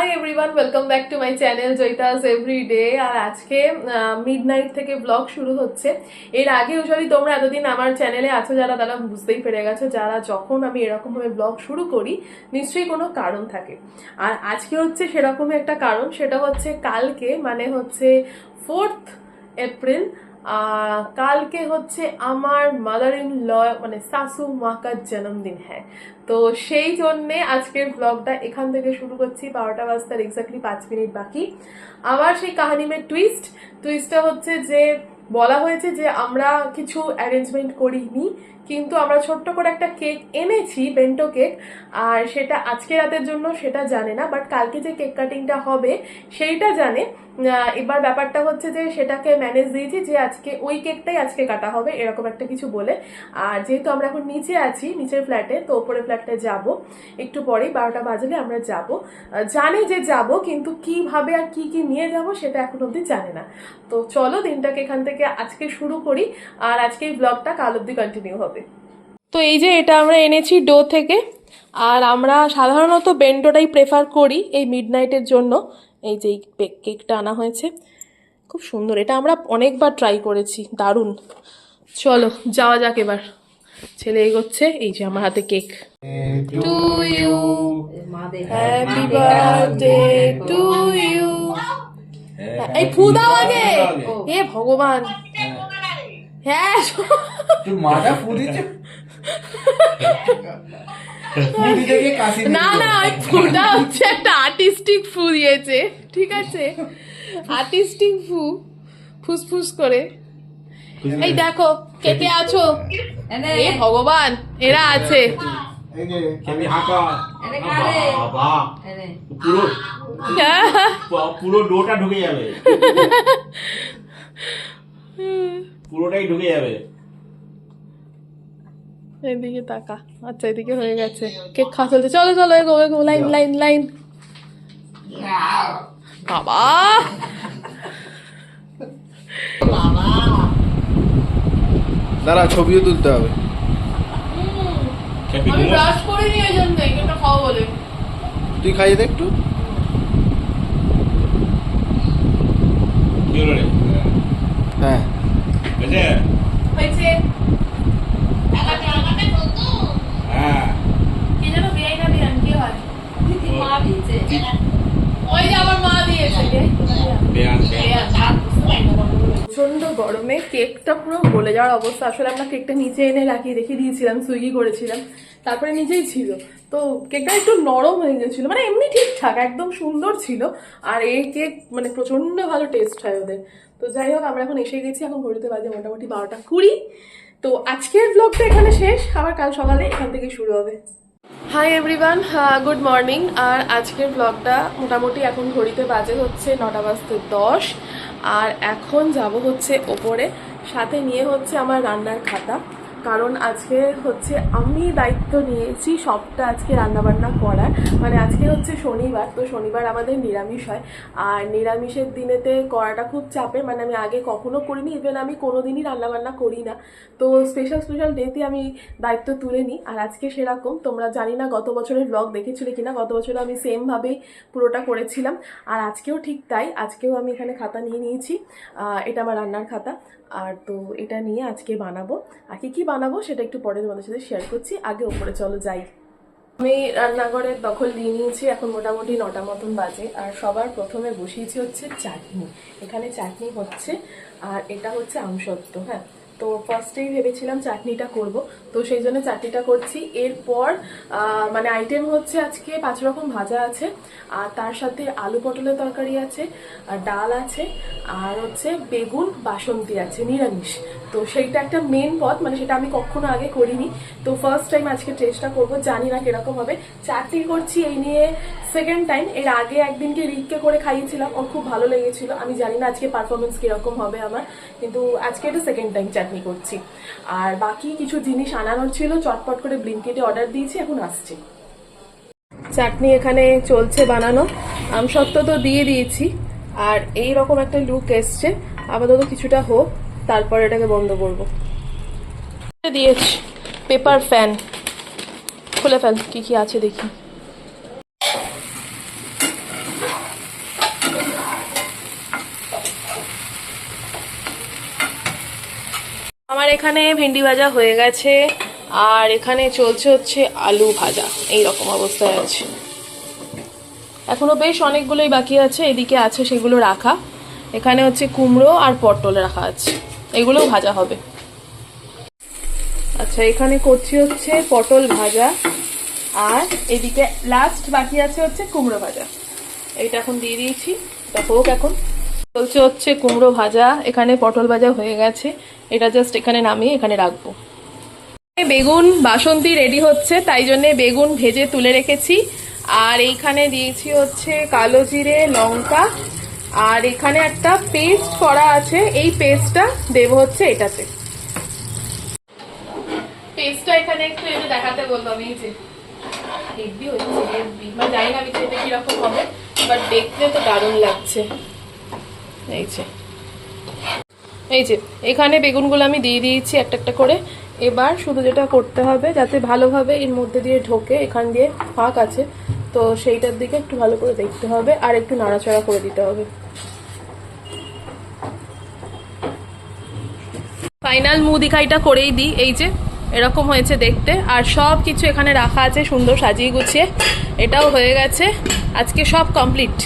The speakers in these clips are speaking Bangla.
High everyone, welcome back to my channel Joyita's everyday. আর আজকে মিডনাইট থেকে ব্লগ শুরু হচ্ছে। এর আগে ইউজুয়ালি তোমরা এতদিন আমার চ্যানেলে আছো যারা, তারা বুঝতেই পেরে গেছো যারা, যখন আমি এরকমভাবে ব্লগ শুরু করি নিশ্চয়ই কোনো কারণ থাকে। আর আজকে হচ্ছে সেরকমই একটা কারণ, সেটা হচ্ছে কালকে মানে হচ্ছে 4th এপ্রিল। কালকে হচ্ছে আমার মাদার ইন ল মানে শাশু মাকার জন্মদিন। হ্যাঁ, তো সেই জন্যে আজকের ব্লগটা এখান থেকে শুরু করছি। 12টা বাজতে এক্স্যাক্টলি 5 মিনিট বাকি। আবার সেই কাহিনী মে টুইস্টটা হচ্ছে যে বলা হয়েছে যে আমরা কিছু অ্যারেঞ্জমেন্ট করিনি, কিন্তু আমরা ছোট্ট করে একটা কেক এনেছি, বেন্টো কেক। আর সেটা আজকে রাতের জন্য সেটা জানে না, বাট কালকে যে কেক কাটিংটা হবে সেইটা জানে। এবার ব্যাপারটা হচ্ছে যে সেটাকে ম্যানেজ দিয়েছি যে আজকে ওই কেকটাই আজকে কাটা হবে, এরকম একটা কিছু বলে। আর যেহেতু আমরা এখন নিচে আছি, নিচের ফ্ল্যাটে, তো ওপরে ফ্ল্যাটে যাব একটু পরেই, 12টা বাজলে আমরা যাব। জানে যে যাব, কিন্তু কিভাবে আর কি কি নিয়ে যাব সেটা এখন অবধি জানে না। তো চলো দিনটাকে এখান থেকে আজকে শুরু করি, আর আজকে এই ব্লগটা কাল অবধি কন্টিনিউ হবে। তো এই যে এটা আমরা এনেছি ডো থেকে, আর আমরা সাধারণত বেন্টোটাই প্রেফার করি এই মিডনাইটের জন্য। এই যে কেকটা আনা হয়েছে, খুব সুন্দর। এটা আমরা অনেকবার ট্রাই করেছি, দারুণ। চলো যাওয়া যাক এবার। ছেলে এগোচ্ছে, এই যে আমার হাতে cake. To you, happy birthday to you. এই ফু দাও আগে। হে ভগবান, হ্যাঁ মাথা ফু দিচ্ছে। না না, ফুটা হচ্ছে একটা আর্টিস্টিক ফু দিয়েছে, ঠিক আছে? আর্টিস্টিক ফু, ফুসফুস করে। এই দেখো কে কে আছো। এ ভগবান, এরা আছে। পুরো ডোটা ঢুকে যাবে, পুরোটাই ঢুকে যাবে। এদিকে তাকা। আচ্ছা এদিকে হয়ে গেছে, কেক খাওয়া চলছে। চলো চলো এগো এগো, লাইন লাইন লাইন। বাবা দাঁড়া, ছবিও তুলতে হবে। আমি ব্রাশ করিনি, ওই জন্য কেকটা খাওয়া বলে। তুই খাইয়ে দে একটু। হ্যাঁ হয়েছে। কে যেন বেআই না দিলেন, কে হয়? ওই যে আমার মা দিয়েছে। প্রচন্ড গরমে কেকটা পুরো গলে যাওয়ার অবস্থা। আসলে আমরা কেকটা নিচে এনে রেখে দিয়েছিলাম, সুইগি করেছিলাম, তারপরে নিচেই ছিল। তো কেকটা একটু নরম হয়ে গেছিল, মানে এমনি ঠিকঠাক একদম সুন্দর ছিল। আর এই কেক মানে প্রচন্ড ভালো টেস্ট হয় ওদের। তো যাই হোক, আমরা এখন এসে গেছি, এখন ঘড়িতে বাজে মোটামুটি 12টা 20। তো আজকের ব্লগটা এখানে শেষ, আবার কাল সকালে এখান থেকে শুরু হবে। Hi everyone, good morning. আর আজকের ব্লগটা মোটামুটি এখন ঘড়িতে বাজে হচ্ছে 9টা বাজতে 10। আর এখন যাব হচ্ছে ওপরে, সাথে নিয়ে হচ্ছে আমার রান্নার খাতা। কারণ আজকে হচ্ছে আমি দায়িত্ব নিয়েছি সবটা আজকে রান্নাবান্না করার। মানে আজকে হচ্ছে শনিবার, তো শনিবার আমাদের নিরামিষ হয়। আর নিরামিষের দিনেতে করাটা খুব চাপের, মানে আমি আগে কখনো করিনি, ইভেন আমি কোনোদিনই রান্নাবান্না করি না। তো স্পেশাল ডেতে আমি দায়িত্ব তুলে নিই। আর আজকে সেরকম, তোমরা জানি না গত বছরের ব্লগ দেখেছিলে কিনা, গত বছর আমি সেমভাবেই পুরোটা করেছিলাম। আর আজকেও ঠিক তাই, আজকেও আমি এখানে খাতা নিয়ে নিয়েছি। এটা আমার রান্নার খাতা। আর তো এটা নিয়ে আজকে বানাবো। আর কি বানাবো সেটা একটু পরে তোমাদের সাথে শেয়ার করছি। আগে ওপরে চলো যাই। আমি রান্নাঘরের দখল নিয়ে নিয়েছি, এখন মোটামুটি 9টা মতন বাজে। আর সবার প্রথমে বসিয়েছি হচ্ছে চাটনি। এখানে চাটনি হচ্ছে, আর এটা হচ্ছে আমসত্ত্ব। হ্যাঁ, তো ফার্স্টেই ভেবেছিলাম চাটনিটা করব, তো সেই জন্য চাটনিটা করছি। এরপর মানে আইটেম হচ্ছে আজকে 5 রকম ভাজা আছে, আর তার সাথে আলু পটলের তরকারি আছে, আর ডাল আছে, আর হচ্ছে বেগুন বাসন্তী আছে, নিরামিষ। তো সেইটা একটা মেন পদ, মানে সেটা আমি কখনো আগে করিনি, তো ফার্স্ট টাইম আজকে চেষ্টা করব। জানি না কিরকম হবে। চাটনি করছি এই নিয়ে সেকেন্ড টাইম। এর আগে একদিনকে রিককে করে খাইয়েছিলাম, ওর খুব ভালো লেগেছিল। আমি জানি না আজকে পারফরমেন্স কিরকম হবে আমার, কিন্তু আজকে এটা সেকেন্ড টাইম চাটনি করছি। আর বাকি কিছু জিনিস আনানোর ছিল, চটপট করে ব্লিঙ্কিটে অর্ডার দিয়েছি, এখন আসছে। চাটনি এখানে চলছে বানানো, আমসত্ত্ব তো দিয়ে দিয়েছি। আর এই রকম একটা লুক এসছে, আপাতত কিছুটা হোক, তারপর এটাকে বন্ধ করবো। দিয়েছি পেপার ফ্যান, খুলে ফেল কি কি আছে দেখি। আমার এখানে ভেন্ডি ভাজা হয়ে গেছে, আর এখানে চলছে হচ্ছে আলু ভাজা। এই রকম অবস্থায় আছে, এখনো বেশ অনেকগুলোই বাকি আছে, এদিকে আছে সেগুলো রাখা। এখানে হচ্ছে কুমড়ো আর পটল রাখা আছে, এগুলোও ভাজা হবে। আচ্ছা, এখানে করছি হচ্ছে পটল ভাজা, আর এদিকে লাস্ট বাকি আছে হচ্ছে কুমড়ো ভাজা। এইটা এখন দিয়ে দিয়েছি, এটা হোক। এখন চলছে হচ্ছে কুমড়ো ভাজা, এখানে পটল ভাজা হয়ে গেছে, এটা জাস্ট এখানে নামিয়ে এখানে রাখবো। বেগুন বাসন্তী রেডি হচ্ছে, তাই জন্য বেগুন ভেজে তুলে রেখেছি। আর এইখানে দিয়েছি হচ্ছে কালো জিরে, লঙ্কা, আর এখানে একটা পেস্ট করা আছে, এই পেস্টটা দেবো হচ্ছে এটাতে। পেস্টটা এখানে একটু এনে দেখাতে বললো, আমি এই যে হেভি হচ্ছে, হেভি, মানে জানি না আমি খেতে কিরকম হবে, বাট দেখতে তো দারুণ লাগছে। এই যে এখানে বেগুনগুলো আমি দিয়ে দিয়েছি একটা একটা করে। এবার শুধু যেটা করতে হবে, যাতে ভালোভাবে এর মধ্যে দিয়ে ঢোকে, এখান দিয়ে ফাঁক আছে, তো সেইটার দিকে একটু ভালো করে দেখতে হবে, আর একটু নাড়াচাড়া করে দিতে হবে। ফাইনাল মুখ দিখাইটা করেই দিই, এই যে এরকম হয়েছে দেখতে। আর সব কিছু এখানে রাখা আছে সুন্দর সাজিয়ে গুছিয়ে, এটাও হয়ে গেছে, আজকে সব কমপ্লিট।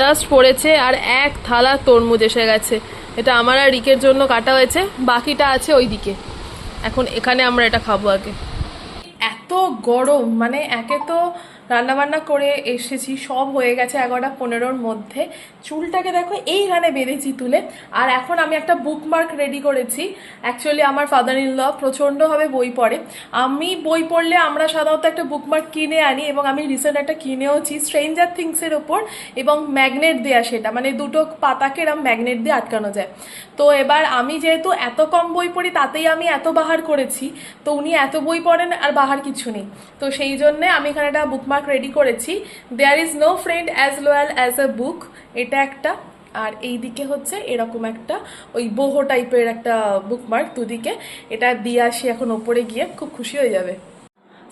জাস্ট পড়েছে, আর এক থালা তরমুজ এসে গেছে, এটা আমার আর রিকের জন্য কাটা হয়েছে, বাকিটা আছে ওই দিকে। এখন এখানে আমরা এটা খাবো আগে। এত গরম, মানে একে তো রান্নাবান্না করে এসেছি, সব হয়ে গেছে 11:15-র মধ্যে। চুলটাকে দেখো এইখানে বেঁধেছি তুলে, আর এখন আমি একটা বুকমার্ক রেডি করেছি। অ্যাকচুয়ালি আমার ফাদার ইন ল প্রচণ্ডভাবে বই পড়ে, আমি বই পড়লে আমরা সাধারণত একটা বুকমার্ক কিনে আনি, এবং আমি রিসেন্ট একটা কিনেওছি স্ট্রেঞ্জার থিংসের ওপর, এবং ম্যাগনেট দেয়া, সেটা মানে দুটো পাতাকে এরম ম্যাগনেট দিয়ে আটকানো যায়। তো এবার আমি যেহেতু এত কম বই পড়ি, তাতেই আমি এত বাহার করেছি, তো উনি এত বই পড়েন আর বাহার কিছু নেই, তো সেই জন্যে আমি এখানে একটা বুকমার্ক রেডি করেছি, there is no friend as loyal as a book, এটা একটা। আর এই দিকে হচ্ছে এরকম একটা ওই বোহো টাইপের একটা বুকমার্ক দুদিকে, এটা দিয়ে আসি এখন ওপরে গিয়ে, খুব খুশি হয়ে যাবে।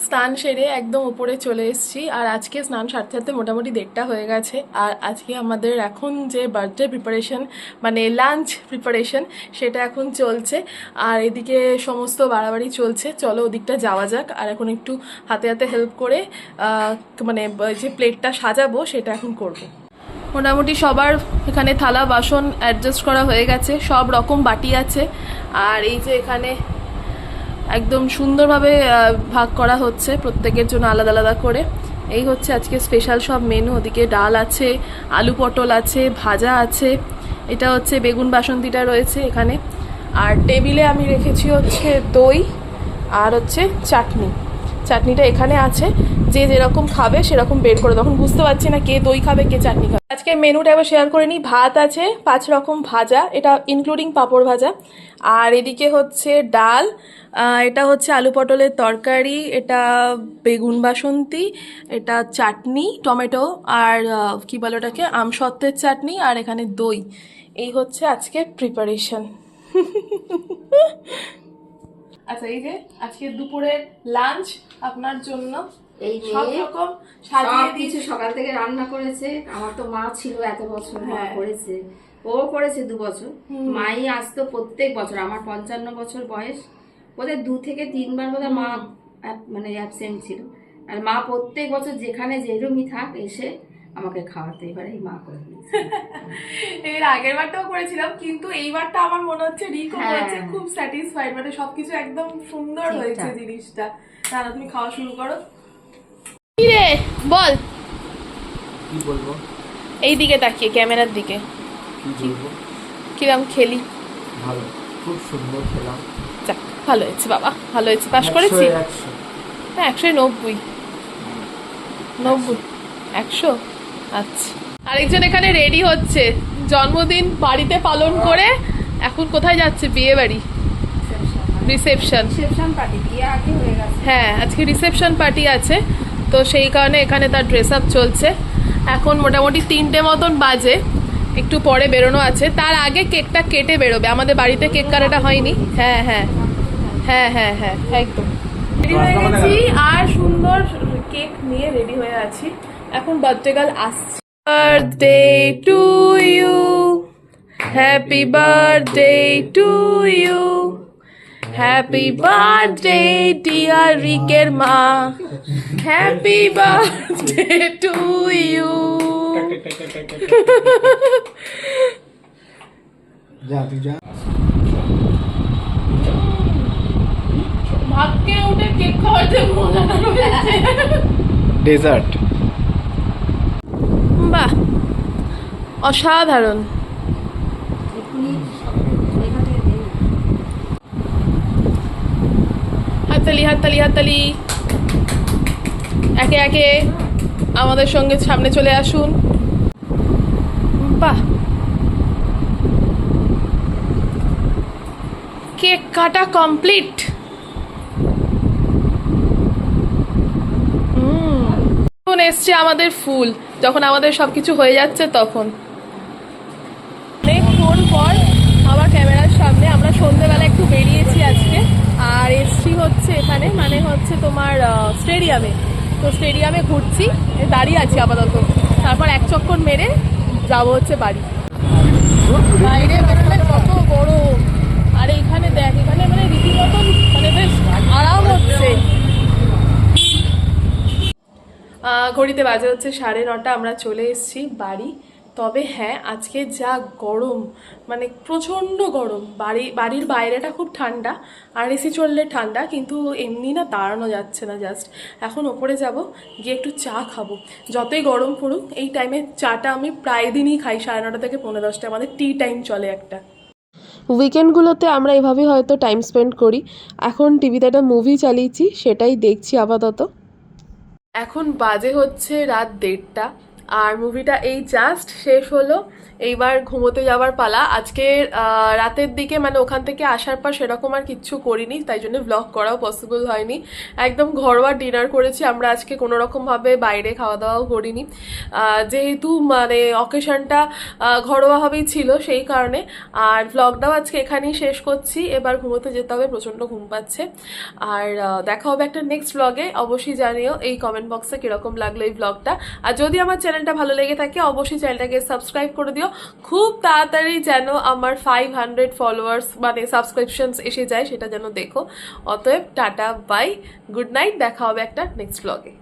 স্নান সেরে একদম উপরে চলে এসেছি, আর আজকে স্নান সারতে সারতে মোটামুটি 1:30 হয়ে গেছে। আর আজকে আমাদের এখন যে বার্থডে প্রিপারেশন, মানে লাঞ্চ প্রিপারেশন, সেটা এখন চলছে, আর এদিকে সমস্ত বাড়াবাড়ি চলছে। চলো ওদিকটা যাওয়া যাক, আর এখন একটু হাতে হাতে হেল্প করে মানে যে প্লেটটা সাজাবো সেটা এখন করব। মোটামুটি সবার এখানে থালা বাসন অ্যাডজাস্ট করা হয়ে গেছে, সব রকম বাটি আছে, আর এই যে এখানে একদম সুন্দরভাবে ভাগ করা হচ্ছে প্রত্যেকের জন্য আলাদা আলাদা করে। এই হচ্ছে আজকে স্পেশাল সব মেনু, ওদিকে ডাল আছে, আলু পটল আছে, ভাজা আছে, এটা হচ্ছে বেগুন বাসন্তীটা রয়েছে এখানে, আর টেবিলে আমি রেখেছি হচ্ছে দই আর হচ্ছে চাটনি। চাটনিটা এখানে আছে, যে যেরকম খাবে সেরকম বের করে, তখন বুঝতে পারছি না কে দই খাবে কে চাটনি খাবে। আজকে মেনুটা এবার শেয়ার করে নিই। ভাত আছে 5 রকম ভাজা, এটা ইনক্লুডিং পাঁপড় ভাজা, আর এদিকে হচ্ছে ডাল, এটা হচ্ছে আলু পটলের তরকারি, এটা বেগুন বাসন্তী, এটা চাটনি টমেটো আর কি বলে ওটাকে আমসত্ত্বের চাটনি, আর এখানে দই। এই হচ্ছে আজকে প্রিপারেশন। আচ্ছা, এই যে আজকে দুপুরের লাঞ্চ আপনার জন্য, এই সব রকম সাজিয়ে দিয়েছে। সকাল থেকে রান্না করেছে, আমার তো মা ছিল এত বছর, মা হ্যাঁ। করেছে, ও করেছে 2 বছর, মাই আসতো প্রত্যেক বছর। আমার 55 বছর বয়স, ওদের 2 থেকে 3 বার বোধহয় মা মানে অ্যাবসেন্ট ছিল, আর মা প্রত্যেক বছর যেখানে যেরকমই থাক এসে আমাকে খাওয়াতে। এবারে এই মা করে দিয়েছে। এর আগের বারটাও করেছিলাম, কিন্তু এইবারটা আমার মনে হচ্ছে রিকো করেছে, খুব স্যাটিসফাইড, মানে সবকিছু একদম সুন্দর হয়েছে জিনিসটা। না, তুমি খাওয়া শুরু করো। কি রে বল, কি বলবো? এই দিকে তাকিয়ে ক্যামেরার দিকে, কি বলবো? কিরম খেলি? ভালো, খুব সুন্দর খেলাম। যাক, ভালো হয়েছে বাবা, ভালো হয়েছে, পাস করেছি। হ্যাঁ, 190 100। আচ্ছা, আরেকজন এখানে রেডি হচ্ছে, জন্মদিন বাড়িতে পালন করে এখন কোথায় যাচ্ছে? বিয়ে বাড়ি, রিসেপশন পার্টি, বিয়ে আগে হয়ে গেছে। হ্যাঁ, আজকে রিসেপশন পার্টি আছে, তো সেই কারণে এখানে তার ড্রেস আপ চলছে। এখন মোটামুটি 3টে মতন বাজে, একটু পরে বেরোনো আছে, তার আগে কেকটা কেটে বেরোবে। আমাদের বাড়িতে কেক কাটাটা হয়নি। হ্যাঁ হ্যাঁ হ্যাঁ হ্যাঁ হ্যাঁ একদম রেডি হয়ে গেছি, আর সুন্দর কেক নিয়ে রেডি হয়ে আছি। এখন বার্থডে গার্ল আসছে। Birthday to you, happy birthday to you, happy birthday dear রিকের মা, হ্যাপি বার্থডে টু ইউ। যা তুই যা। ভাবকে উঠে কেক খাওয়ার যে মজাটা রয়েছে। ডেজার্ট। বাহ, অসাধারণ। এক্ষুনি এখান থেকে দে না। হাততালি হাততালি হাততালি। একে একে আমাদের সঙ্গে সামনে চলে আসুন। বাহ, কেক কাটা কমপ্লিট। এখন এসছে আমাদের ফুল, যখন আমাদের সবকিছু হয়ে যাচ্ছে তখন। অনেকক্ষণ পর আবার ক্যামেরার সামনে। আমরা সন্ধ্যেবেলা একটু বেরিয়েছি আজকে, আর এসছি হচ্ছে এখানে, মানে হচ্ছে তোমার স্টেডিয়ামে। তো স্টেডিয়ামে ঘুরছি, দাঁড়িয়ে আছি আপাতত, তারপর এক চক্কর মেরে যাবো হচ্ছে বাড়ি। বাইরে বেরোলে কত গরম, আর এখানে দেখ, এখানে মানে রীতিমতন মানে বেশ আরাম হচ্ছে। ঘড়িতে বাজে হচ্ছে 9:30, আমরা চলে এসেছি বাড়ি। তবে হ্যাঁ, আজকে যা গরম, মানে প্রচণ্ড গরম। বাড়ির বাইরেটা খুব ঠান্ডা, আর এসি চললে ঠান্ডা, কিন্তু এমনি না দাঁড়ানো যাচ্ছে না। জাস্ট এখন ওপরে যাব, গিয়ে একটু চা খাবো। যতই গরম পড়ুক, এই টাইমে চাটা আমি প্রায় দিনই খাই, 9:30 থেকে 10:30, আমাদের টি টাইম চলে একটা। উইকেন্ডগুলোতে আমরা এভাবেই হয়তো টাইম স্পেন্ড করি। এখন টিভিতে একটা মুভি চালিয়েছি, সেটাই দেখছি আপাতত। এখন বাজে হচ্ছে রাত 1:30, আর মুভিটা এই জাস্ট শেষ হলো। এইবার ঘুমোতে যাওয়ার পালা। আজকে রাতের দিকে মানে ওখান থেকে আসার পর সেরকম আর কিচ্ছু করিনি, তাই জন্য ব্লগ করাও পসিবল হয়নি। একদম ঘরোয়া ডিনার করেছি আমরা আজকে, কোনো রকমভাবে বাইরে খাওয়া দাওয়াও করিনি, যেহেতু মানে অকেশনটা ঘরোয়াভাবেই ছিল সেই কারণে। আর ব্লগটাও আজকে এখানেই শেষ করছি, এবার ঘুমোতে যেতে হবে, প্রচণ্ড ঘুম পাচ্ছে। আর দেখা হবে একটা নেক্সট ব্লগে। অবশ্যই জানিও এই কমেন্ট বক্সে কীরকম লাগলো এই ব্লগটা। আর যদি আমার চ্যানেলটা ভালো লেগে থাকে, অবশ্যই চ্যানেলটাকে সাবস্ক্রাইব করে দিও। খুব তাড়াতাড়ি যেন আমার 500 ফলোয়ার্স মানে সাবস্ক্রিপশনস এসে যায়, সেটা যেন দেখো। অতএব টাটা, বাই, গুড নাইট, দেখা হবে একটা নেক্সট ব্লগে।